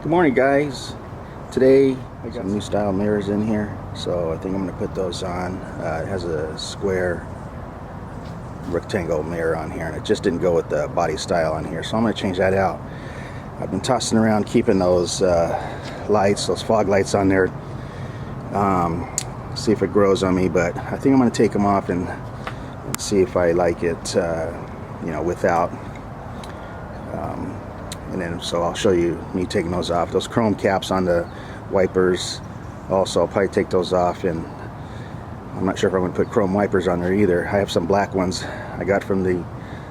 Good morning, guys. Today I got some new style mirrors in here, so I think I'm going to put those on. It has a square rectangle mirror on here, and it just didn't go with the body style on here, so I'm going to change that out. I've been tossing around keeping those lights, those fog lights on there, see if it grows on me, but I think I'm going to take them off and see if I like it, you know, without. And then so I'll show you me taking those off. Those chrome caps on the wipers also, I'll probably take those off, and I'm not sure if I'm going to put chrome wipers on there either. I have some black ones I got from the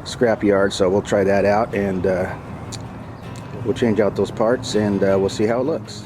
scrap yard, so we'll try that out, and we'll change out those parts, and we'll see how it looks.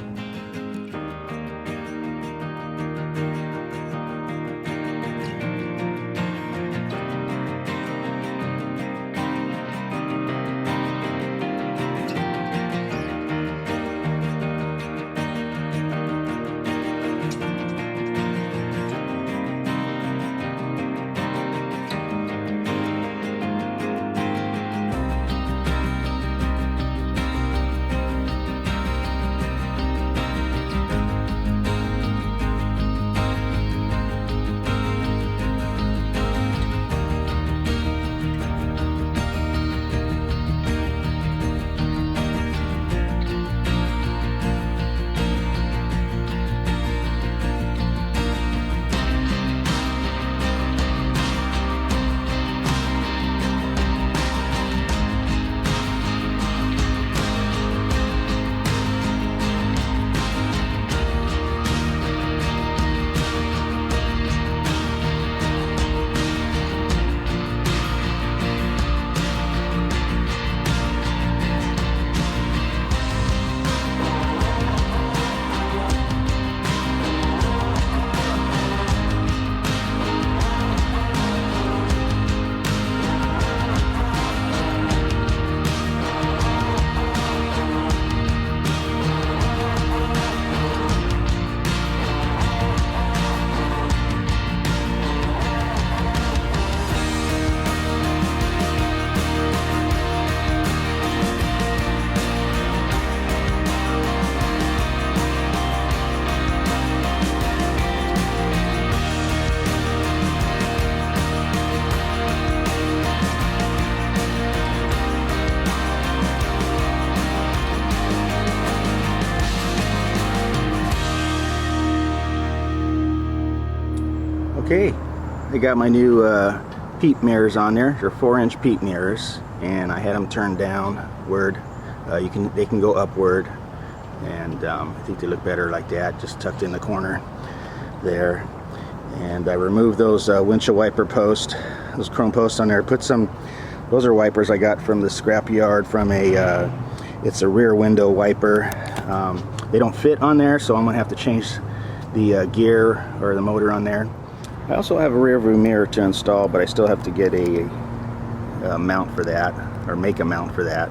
Okay, I got my new Peep Mirrors on there. They're 4-inch Peep Mirrors, and I had them turned downward. They can go upward, and I think they look better like that, just tucked in the corner there. And I removed those windshield wiper posts, those chrome posts on there. Put some. Those are wipers I got from the scrap yard from a. It's a rear window wiper. They don't fit on there, so I'm gonna have to change the gear or the motor on there. I also have a rear view mirror to install, but I still have to get a mount for that, or make a mount for that.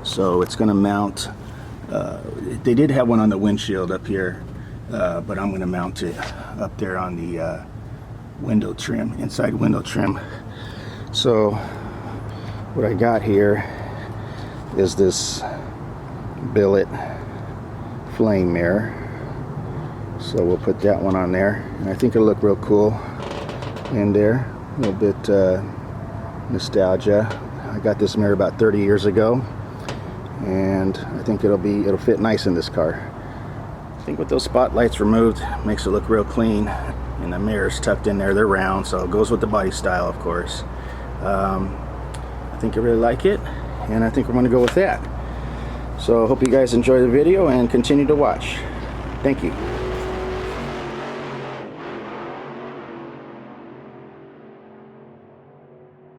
So it's going to mount, they did have one on the windshield up here, but I'm going to mount it up there on the window trim, inside window trim. So what I got here is this billet flame mirror. So we'll put that one on there, and I think it'll look real cool in there. A little bit nostalgia. I got this mirror about 30 years ago, and I think it'll fit nice in this car. I think with those spotlights removed, makes it look real clean, and the mirrors tucked in there. They're round, so it goes with the body style, of course. I think I really like it, and I think we're going to go with that. So I hope you guys enjoy the video and continue to watch. Thank you.